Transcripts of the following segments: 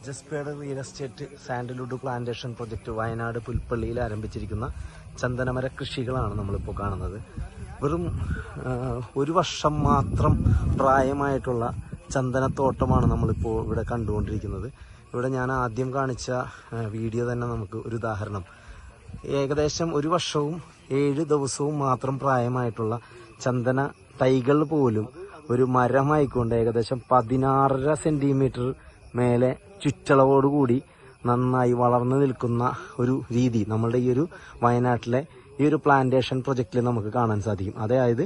ജസ്പേഡ് real estate sandalwood plantation project Wayanad പുൽപ്പള്ളിയിൽ ആരംഭിച്ചിരിക്കുന്ന ചന്ദനമര കൃഷികളാണ് നമ്മളിപ്പോൾ കാണുന്നത്. വെറും ഒരു വർഷം മാത്രം പ്രായമായിട്ടുള്ള ചന്ദനത്തോട്ടമാണ് നമ്മളിപ്പോൾ ഇവിടെ കണ്ടുകൊണ്ടിരിക്കുന്നത്. ഇവിടെ ഞാൻ ആദ്യം കാണിച്ച വീഡിയോ തന്നെ നമുക്ക് ഒരു ഉദാഹരണം. ഏകദേശം ഒരു വർഷവും 7 ദിവസവും മാത്രം പ്രായമായിട്ടുള്ള ചന്ദന തൈകൾ പോലും ഒരു മരമായിക്കൊണ്ട് ഏകദേശം 16.5 സെന്റിമീറ്റർ മേലെ ചുറ്റളവോടുകൂടി നന്നായി വളർന്നു നിൽക്കുന്ന ഒരു രീതി നമ്മളുടെ ഈ ഒരു വയനാട്ടിലെ ഈ ഒരു പ്ലാന്റേഷൻ പ്രൊജക്റ്റിൽ നമുക്ക് കാണാൻ സാധിക്കും. അതായത്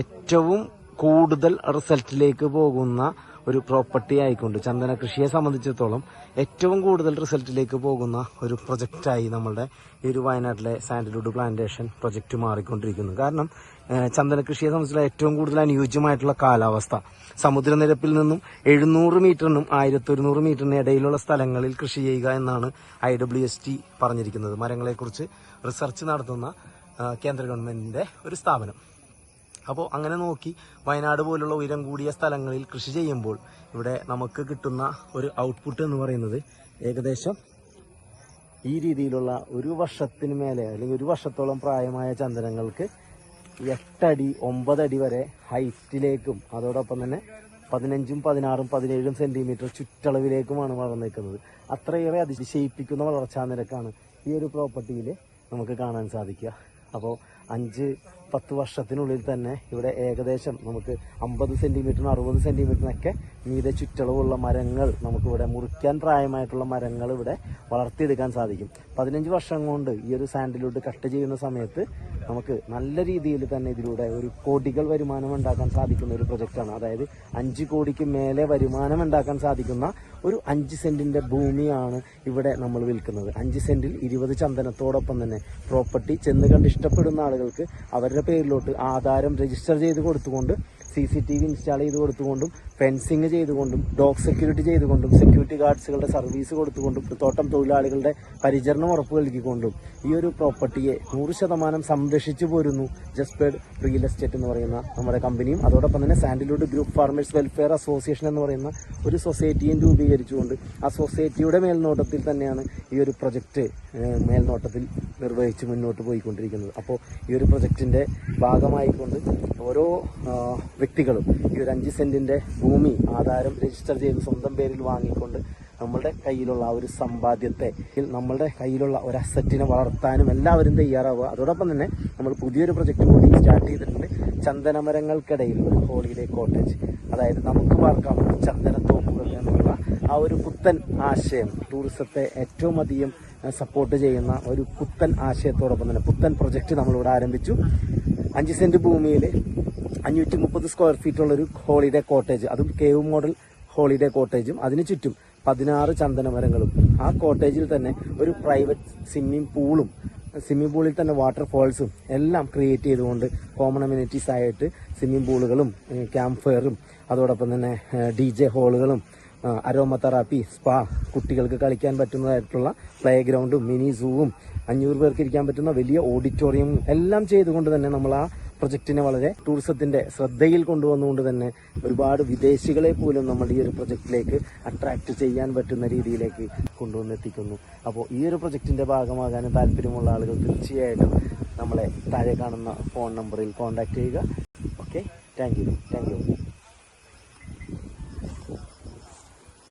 ഏറ്റവും കൂടുതൽ റിസൾട്ടിലേക്ക് പോകുന്ന ഒരു പ്രോപ്പർട്ടി ആയിക്കൊണ്ട് ചന്ദന കൃഷിയെ സംബന്ധിച്ചിടത്തോളം ഏറ്റവും കൂടുതൽ റിസൾട്ടിലേക്ക് പോകുന്ന ഒരു പ്രൊജക്റ്റായി നമ്മളുടെ ഈ ഒരു വയനാട്ടിലെ സാൻഡൽവുഡ് പ്ലാന്റേഷൻ പ്രൊജക്റ്റ് മാറിക്കൊണ്ടിരിക്കുന്നു. കാരണം ചന്ദന കൃഷിയെ സംബന്ധിച്ചുള്ള ഏറ്റവും കൂടുതൽ അനുയോജ്യമായിട്ടുള്ള കാലാവസ്ഥ സമുദ്രനിരപ്പിൽ നിന്നും 700 മീറ്ററിനും 1100 മീറ്ററിനും ഇടയിലുള്ള സ്ഥലങ്ങളിൽ കൃഷി ചെയ്യുക എന്നാണ് IWST പറഞ്ഞിരിക്കുന്നത്. മരങ്ങളെക്കുറിച്ച് റിസർച്ച് നടത്തുന്ന കേന്ദ്ര ഗവൺമെന്റിന്റെ ഒരു സ്ഥാപനം. അപ്പോൾ അങ്ങനെ നോക്കി വയനാട് പോലുള്ള ഉയരം കൂടിയ സ്ഥലങ്ങളിൽ കൃഷി ചെയ്യുമ്പോൾ ഇവിടെ നമുക്ക് കിട്ടുന്ന ഒരു ഔട്ട്പുട്ട് എന്ന് പറയുന്നത് ഏകദേശം ഈ രീതിയിലുള്ള ഒരു വർഷത്തിന് മേലെ അല്ലെങ്കിൽ ഒരു വർഷത്തോളം പ്രായമായ ചന്ദനങ്ങൾക്ക് 8 അടി 9 അടി വരെ ഹൈറ്റിലേക്കും അതോടൊപ്പം തന്നെ 15, 16, 17 സെന്റിമീറ്റർ ചുറ്റളവിലേക്കുമാണ് വളർന്നിരിക്കുന്നത്. അത്രയേറെ അതിശയിപ്പിക്കുന്ന വളർച്ചാ നിരക്കാണ് ഈ ഒരു പ്രോപ്പർട്ടിയിൽ നമുക്ക് കാണാൻ സാധിക്കുക. അപ്പോൾ 5-10 വർഷത്തിനുള്ളിൽ തന്നെ ഇവിടെ ഏകദേശം നമുക്ക് 50 സെന്റിമീറ്ററിനും 60 സെന്റിമീറ്ററിനൊക്കെ മീതെ ചുറ്റളവുള്ള മരങ്ങൾ നമുക്കിവിടെ മുറിക്കാൻ പ്രായമായിട്ടുള്ള മരങ്ങൾ ഇവിടെ വളർത്തിയെടുക്കാൻ സാധിക്കും. 15 വർഷം കൊണ്ട് ഈ ഒരു സാൻഡൽവുഡ് കട്ട് ചെയ്യുന്ന സമയത്ത് നമുക്ക് നല്ല രീതിയിൽ തന്നെ ഇതിലൂടെ ഒരു കോടികൾ വരുമാനം ഉണ്ടാക്കാൻ സാധിക്കുന്ന ഒരു പ്രൊജക്റ്റാണ്. അതായത് 5 കോടിക്ക് മേലെ വരുമാനം ഉണ്ടാക്കാൻ സാധിക്കുന്ന ഒരു 5 സെന്റിന്റെ ഭൂമിയാണ് ഇവിടെ നമ്മൾ വിൽക്കുന്നത്. 5 സെന്റിൽ 20 ചന്ദനത്തോടൊപ്പം തന്നെ പ്രോപ്പർട്ടി ചെന്ന് കണ്ട് ഇഷ്ടപ്പെടുന്ന ആളുകൾക്ക് അവരുടെ പേരിലോട്ട് ആധാരം രജിസ്റ്റർ ചെയ്ത് കൊടുത്തുകൊണ്ട് CCTV ഇൻസ്റ്റാൾ ചെയ്ത് കൊടുത്തുകൊണ്ടും ഫെൻസിങ് ചെയ്തുകൊണ്ടും ഡോഗ് സെക്യൂരിറ്റി ചെയ്തുകൊണ്ടും സെക്യൂരിറ്റി ഗാർഡ്സുകളുടെ സർവീസ് കൊടുത്തുകൊണ്ടും തോട്ടം തൊഴിലാളികളുടെ പരിചരണം ഉറപ്പ് നൽകിക്കൊണ്ടും ഈ ഒരു പ്രോപ്പർട്ടിയെ 100% സംരക്ഷിച്ചു പോരുന്നു ജസ്പേഡ് റിയൽ എസ്റ്റേറ്റ് എന്ന് പറയുന്ന നമ്മുടെ കമ്പനിയും. അതോടൊപ്പം തന്നെ sandalwood group farmers welfare association എന്ന് പറയുന്ന ഒരു സൊസൈറ്റിയും രൂപീകരിച്ചുകൊണ്ട് ആ സൊസൈറ്റിയുടെ മേൽനോട്ടത്തിൽ തന്നെയാണ് ഈ ഒരു പ്രൊജക്റ്റ് മേൽനോട്ടത്തിൽ നിർവഹിച്ച് മുന്നോട്ട് പോയിക്കൊണ്ടിരിക്കുന്നത്. അപ്പോൾ ഈ ഒരു പ്രൊജക്റ്റിന്റെ ഭാഗമായിക്കൊണ്ട് ഓരോ വ്യക്തികളും ഈ ഒരു 5 സെന്റിന്റെ ഭൂമി ആധാരം രജിസ്റ്റർ ചെയ്ത് സ്വന്തം പേരിൽ വാങ്ങിക്കൊണ്ട് നമ്മളുടെ കയ്യിലുള്ള ആ ഒരു സമ്പാദ്യത്തെ നമ്മളുടെ കയ്യിലുള്ള ഒരു അസറ്റിനെ വളർത്താനും എല്ലാവരും തയ്യാറാവുക. അതോടൊപ്പം തന്നെ നമ്മൾ പുതിയൊരു പ്രൊജക്റ്റ് കൂടി സ്റ്റാർട്ട് ചെയ്തിട്ടുണ്ട്. ചന്ദനമരങ്ങൾക്കിടയിൽ ഒരു ഹോളിഡേ കോട്ടേജ്, അതായത് നമുക്ക് പാർക്കാം ചന്ദനത്തോപ്പുകൾ എന്നുള്ള ആ ഒരു പുത്തൻ ആശയം ടൂറിസത്തെ ഏറ്റവും അധികം സപ്പോർട്ട് ചെയ്യുന്ന ഒരു പുത്തൻ ആശയത്തോടൊപ്പം തന്നെ പുത്തൻ പ്രൊജക്റ്റ് നമ്മളിവിടെ ആരംഭിച്ചു. 5 സെന്റ് ഭൂമിയിൽ 530 സ്ക്വയർ ഫീറ്റ് ഉള്ളൊരു ഹോളിഡേ കോട്ടേജ്, അതും കേവ് മോഡൽ ഹോളിഡേ കോട്ടേജും അതിന് ചുറ്റും 16 ചന്ദനമരങ്ങളും ആ കോട്ടേജിൽ തന്നെ ഒരു പ്രൈവറ്റ് സ്വിമ്മിംഗ് പൂളിൽ തന്നെ വാട്ടർഫോൾസും എല്ലാം ക്രിയേറ്റ് ചെയ്തുകൊണ്ട് കോമൺ അമ്യൂണിറ്റീസ് ആയിട്ട് സ്വിമ്മിംഗ് പൂളുകളും ക്യാമ്പ് ഫയറും അതോടൊപ്പം തന്നെ DJ ഹോളുകളും അരോമ തെറാപ്പി, സ്പാ, കുട്ടികൾക്ക് കളിക്കാൻ പറ്റുന്നതായിട്ടുള്ള പ്ലേ ഗ്രൗണ്ടും മിനി സൂവും 500 പേർക്ക് ഇരിക്കാൻ പറ്റുന്ന വലിയ ഓഡിറ്റോറിയവും എല്ലാം ചെയ്തുകൊണ്ട് തന്നെ നമ്മൾ ആ പ്രൊജക്റ്റിനെ വളരെ ടൂറിസത്തിന്റെ ശ്രദ്ധയിൽ കൊണ്ടുവന്നുകൊണ്ട് തന്നെ ഒരുപാട് വിദേശികളെ പോലും നമ്മൾ ഈ ഒരു പ്രൊജക്റ്റിലേക്ക് അട്രാക്ട് ചെയ്യാൻ പറ്റുന്ന രീതിയിലേക്ക് കൊണ്ടുവന്നെത്തിക്കുന്നു. അപ്പോൾ ഈ ഒരു പ്രൊജക്റ്റിന്റെ ഭാഗമാകാൻ താല്പര്യമുള്ള ആളുകൾ തീർച്ചയായിട്ടും നമ്മളെ താഴെ കാണുന്ന ഫോൺ നമ്പറിൽ കോൺടാക്ട് ചെയ്യുക. Okay, thank you.